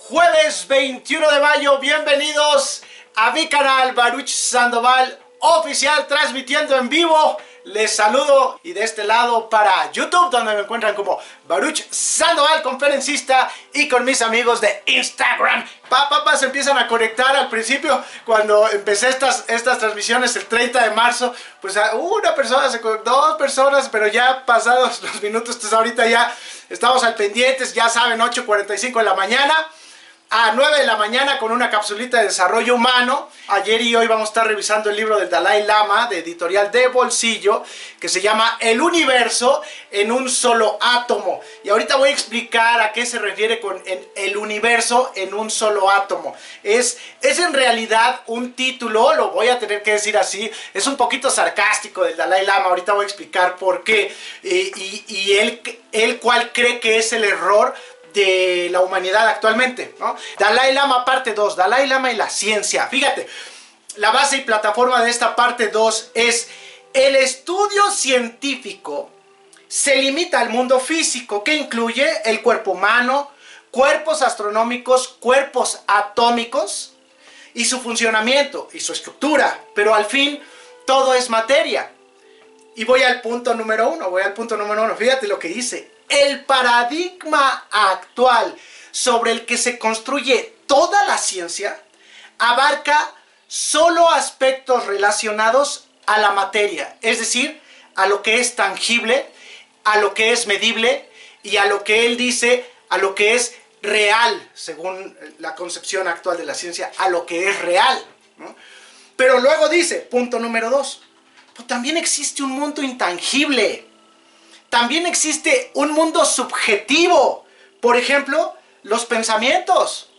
Jueves 21 de mayo, bienvenidos a mi canal Baruch Sandoval Oficial, transmitiendo en vivo. Les saludo y de este lado para YouTube, donde me encuentran como Baruch Sandoval, conferencista, y con mis amigos de Instagram. Se empiezan a conectar. Al principio, cuando empecé estas transmisiones el 30 de marzo, pues una persona se conectó, 2 personas, pero ya pasados los minutos, entonces ahorita ya estamos al pendientes, ya saben, 8:45 de la mañana. A 9 de la mañana con una capsulita de desarrollo humano. Ayer y hoy vamos a estar revisando el libro del Dalai Lama, de editorial de bolsillo, que se llama El universo en un solo átomo. Y ahorita voy a explicar a qué se refiere con el universo en un solo átomo. Es en realidad un título, lo voy a tener que decir así, es un poquito sarcástico del Dalai Lama. Ahorita voy a explicar por qué. Y él cuál cree que es el error de la humanidad actualmente, ¿no? Dalai Lama parte 2, Dalai Lama y la ciencia. Fíjate, la base y plataforma de esta parte 2 es: el estudio científico se limita al mundo físico, que incluye el cuerpo humano, cuerpos astronómicos, cuerpos atómicos y su funcionamiento y su estructura, pero al fin todo es materia. Y voy al punto número 1, fíjate lo que dice: el paradigma actual sobre el que se construye toda la ciencia abarca solo aspectos relacionados a la materia, es decir, a lo que es tangible, a lo que es medible y a lo que él dice, a lo que es real, según la concepción actual de la ciencia, a lo que es real, ¿no? Pero luego dice, punto número 2, pues también existe un mundo intangible. También existe un mundo subjetivo. Por ejemplo, los pensamientos.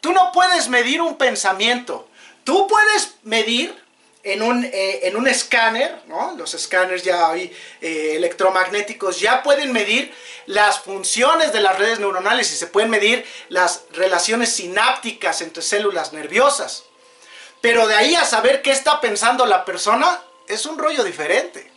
Tú no puedes medir un pensamiento. Tú puedes medir en un escáner, ¿no? Los escáneres ya hoy electromagnéticos ya pueden medir las funciones de las redes neuronales y se pueden medir las relaciones sinápticas entre células nerviosas. Pero de ahí a saber qué está pensando la persona es un rollo diferente.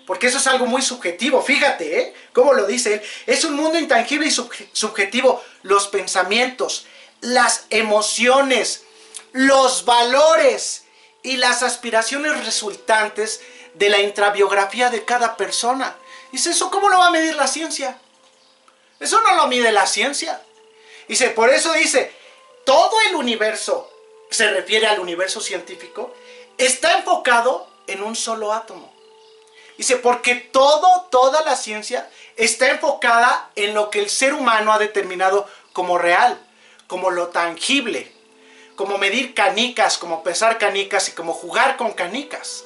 Porque eso es algo muy subjetivo. Fíjate, cómo lo dice él. Es un mundo intangible y subjetivo. Los pensamientos, las emociones, los valores y las aspiraciones resultantes de la intrabiografía de cada persona. Dice, ¿eso cómo lo va a medir la ciencia? Eso no lo mide la ciencia. Dice, por eso dice, todo el universo, se refiere al universo científico, está enfocado en un solo átomo. Dice, porque toda la ciencia está enfocada en lo que el ser humano ha determinado como real, como lo tangible, como medir canicas, como pesar canicas y como jugar con canicas.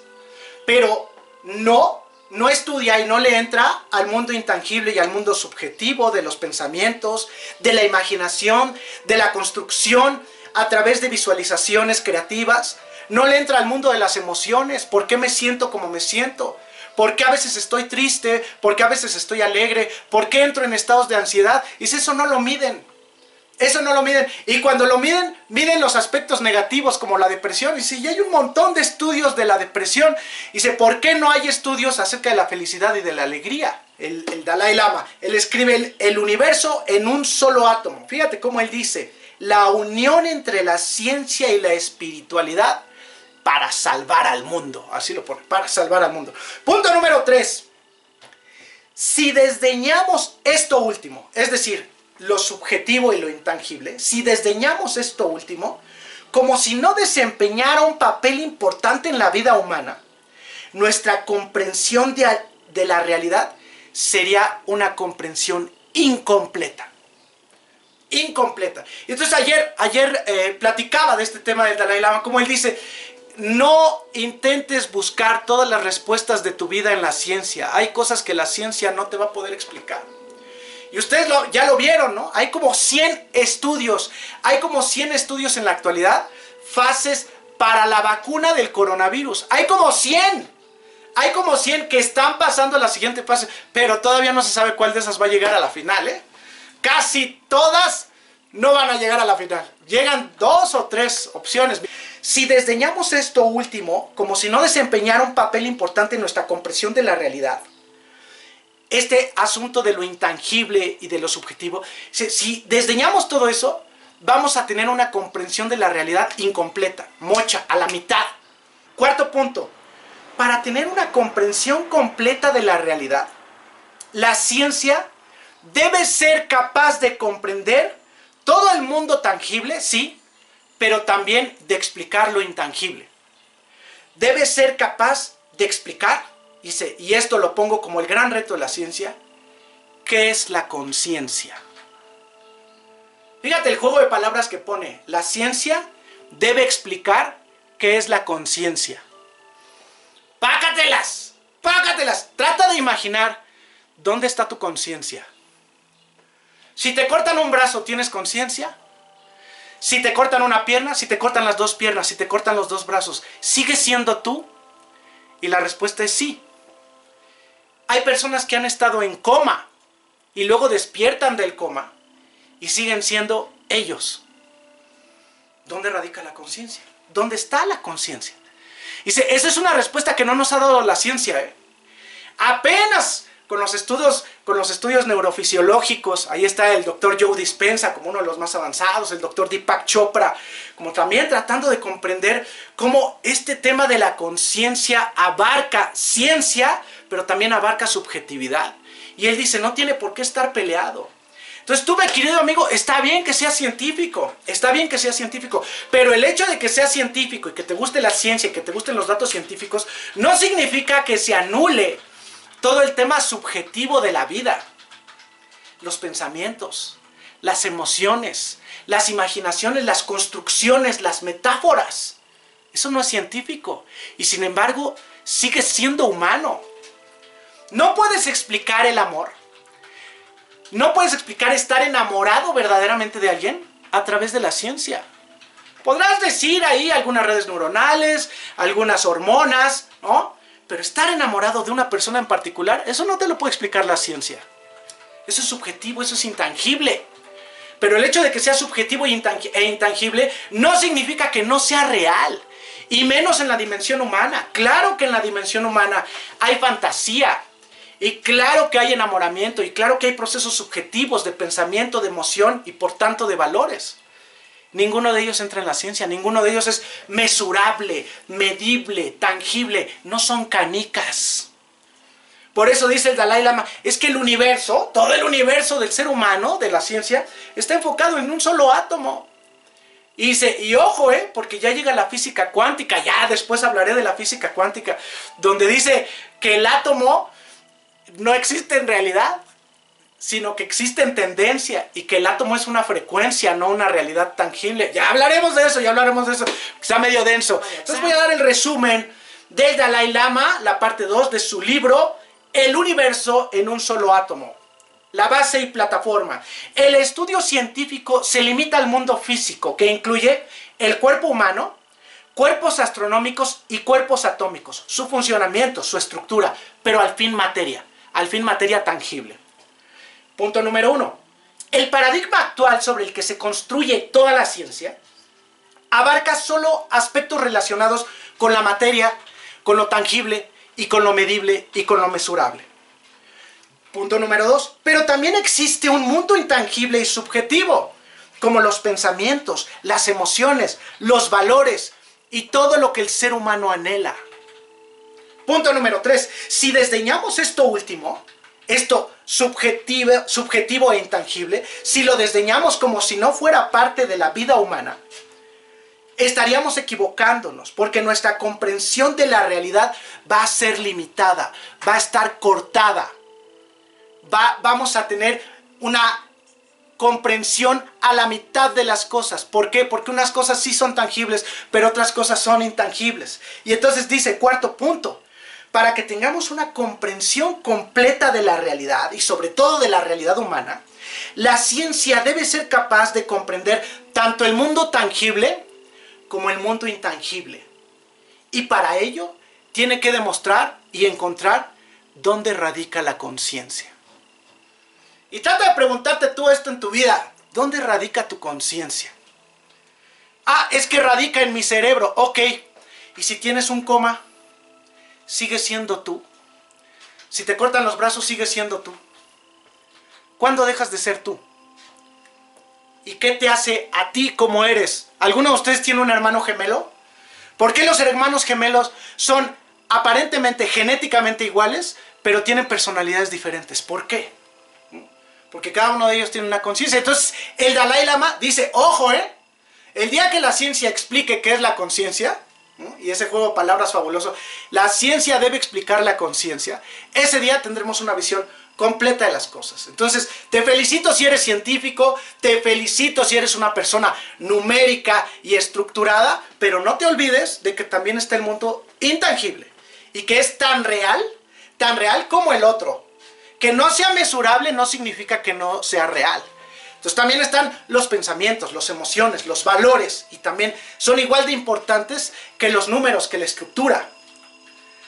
Pero no estudia y no le entra al mundo intangible y al mundo subjetivo de los pensamientos, de la imaginación, de la construcción a través de visualizaciones creativas. No le entra al mundo de las emociones. ¿Por qué me siento como me siento? ¿Por qué a veces estoy triste? ¿Por qué a veces estoy alegre? ¿Por qué entro en estados de ansiedad? Y si eso no lo miden. Eso no lo miden. Y cuando lo miden, miden los aspectos negativos como la depresión. Y si hay un montón de estudios de la depresión. Y dice, ¿por qué no hay estudios acerca de la felicidad y de la alegría? El Dalai Lama, él escribe el universo en un solo átomo. Fíjate cómo él dice, la unión entre la ciencia y la espiritualidad para salvar al mundo. Así lo pone, para salvar al mundo. Punto número 3. Si desdeñamos esto último, es decir, lo subjetivo y lo intangible, si desdeñamos esto último, como si no desempeñara un papel importante en la vida humana, nuestra comprensión de la realidad sería una comprensión incompleta. Incompleta. Entonces ayer platicaba de este tema del Dalai Lama, como él dice, no intentes buscar todas las respuestas de tu vida en la ciencia. Hay cosas que la ciencia no te va a poder explicar. Y ustedes ya lo vieron, ¿no? Hay como 100 estudios. Hay como 100 estudios en la actualidad. Fases para la vacuna del coronavirus. Hay como 100. Hay como 100 que están pasando a la siguiente fase. Pero todavía no se sabe cuál de esas va a llegar a la final, ¿eh? Casi todas no van a llegar a la final. Llegan 2 o 3 opciones. Si desdeñamos esto último, como si no desempeñara un papel importante en nuestra comprensión de la realidad, este asunto de lo intangible y de lo subjetivo, si desdeñamos todo eso, vamos a tener una comprensión de la realidad incompleta, mocha, a la mitad. Cuarto punto, para tener una comprensión completa de la realidad, la ciencia debe ser capaz de comprender todo el mundo tangible, sí, pero también de explicar lo intangible. Debe ser capaz de explicar, y esto lo pongo como el gran reto de la ciencia, ¿qué es la conciencia? Fíjate el juego de palabras que pone. La ciencia debe explicar qué es la conciencia. ¡Pácatelas! ¡Pácatelas! Trata de imaginar dónde está tu conciencia. Si te cortan un brazo, ¿tienes conciencia? Si te cortan una pierna, si te cortan las dos piernas, si te cortan los dos brazos, ¿sigues siendo tú? Y la respuesta es sí. Hay personas que han estado en coma y luego despiertan del coma y siguen siendo ellos. ¿Dónde radica la conciencia? ¿Dónde está la conciencia? Dice, esa es una respuesta que no nos ha dado la ciencia. Apenas con los estudios neurofisiológicos, ahí está el doctor Joe Dispenza como uno de los más avanzados, el doctor Deepak Chopra, como también tratando de comprender cómo este tema de la conciencia abarca ciencia, pero también abarca subjetividad. Y él dice, no tiene por qué estar peleado. Entonces tú, mi querido amigo, está bien que seas científico, pero el hecho de que seas científico y que te guste la ciencia y que te gusten los datos científicos, no significa que se anule todo el tema subjetivo de la vida. Los pensamientos, las emociones, las imaginaciones, las construcciones, las metáforas. Eso no es científico y sin embargo sigue siendo humano. No puedes explicar el amor. No puedes explicar estar enamorado verdaderamente de alguien a través de la ciencia. Podrás decir ahí algunas redes neuronales, algunas hormonas, ¿no? Pero estar enamorado de una persona en particular, eso no te lo puede explicar la ciencia. Eso es subjetivo, eso es intangible. Pero el hecho de que sea subjetivo e intangible no significa que no sea real. Y menos en la dimensión humana. Claro que en la dimensión humana hay fantasía. Y claro que hay enamoramiento, y claro que hay procesos subjetivos de pensamiento, de emoción y por tanto de valores. Ninguno de ellos entra en la ciencia, ninguno de ellos es mesurable, medible, tangible, no son canicas. Por eso dice el Dalai Lama, es que el universo, todo el universo del ser humano, de la ciencia, está enfocado en un solo átomo. Y dice, y ojo, porque ya llega la física cuántica, ya después hablaré de la física cuántica, donde dice que el átomo no existe en realidad, sino que existe en tendencia y que el átomo es una frecuencia, no una realidad tangible. Ya hablaremos de eso, está medio denso. Entonces voy a dar el resumen del Dalai Lama, la parte 2 de su libro, El universo en un solo átomo. La base y plataforma. El estudio científico se limita al mundo físico, que incluye el cuerpo humano, cuerpos astronómicos y cuerpos atómicos, su funcionamiento, su estructura, pero al fin materia tangible. Punto número 1. El paradigma actual sobre el que se construye toda la ciencia abarca solo aspectos relacionados con la materia, con lo tangible y con lo medible y con lo mesurable. Punto número 2. Pero también existe un mundo intangible y subjetivo, como los pensamientos, las emociones, los valores y todo lo que el ser humano anhela. Punto número 3. Si desdeñamos esto último, esto subjetivo e intangible, si lo desdeñamos como si no fuera parte de la vida humana, estaríamos equivocándonos, porque nuestra comprensión de la realidad va a ser limitada, va a estar cortada. Vamos a tener una comprensión a la mitad de las cosas. ¿Por qué? Porque unas cosas sí son tangibles, pero otras cosas son intangibles. Y entonces dice, cuarto punto, para que tengamos una comprensión completa de la realidad, y sobre todo de la realidad humana, la ciencia debe ser capaz de comprender tanto el mundo tangible como el mundo intangible. Y para ello, tiene que demostrar y encontrar dónde radica la conciencia. Y trata de preguntarte tú esto en tu vida. ¿Dónde radica tu conciencia? Ah, es que radica en mi cerebro. Ok. ¿Y si tienes un coma? ¿Sigues siendo tú? Si te cortan los brazos, sigues siendo tú. ¿Cuándo dejas de ser tú? ¿Y qué te hace a ti como eres? ¿Alguno de ustedes tiene un hermano gemelo? ¿Por qué los hermanos gemelos son aparentemente genéticamente iguales, pero tienen personalidades diferentes? ¿Por qué? Porque cada uno de ellos tiene una conciencia. Entonces, el Dalai Lama dice, ojo, el día que la ciencia explique qué es la conciencia, y ese juego de palabras fabuloso, la ciencia debe explicar la conciencia, ese día tendremos una visión completa de las cosas. Entonces, te felicito si eres científico, te felicito si eres una persona numérica y estructurada, pero no te olvides de que también está el mundo intangible y que es tan real como el otro. Que no sea mesurable no significa que no sea real. Entonces también están los pensamientos, las emociones, los valores, y también son igual de importantes que los números, que la estructura.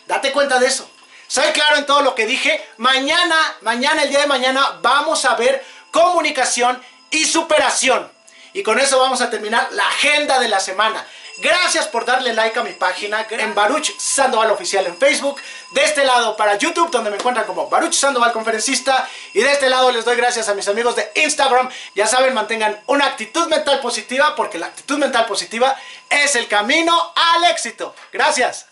Date cuenta de eso. Soy claro en todo lo que dije. Mañana, el día de mañana, vamos a ver comunicación y superación. Y con eso vamos a terminar la agenda de la semana. Gracias por darle like a mi página en Baruch Sandoval Oficial en Facebook. De este lado para YouTube, donde me encuentran como Baruch Sandoval Conferencista. Y de este lado les doy gracias a mis amigos de Instagram. Ya saben, mantengan una actitud mental positiva, porque la actitud mental positiva es el camino al éxito. Gracias.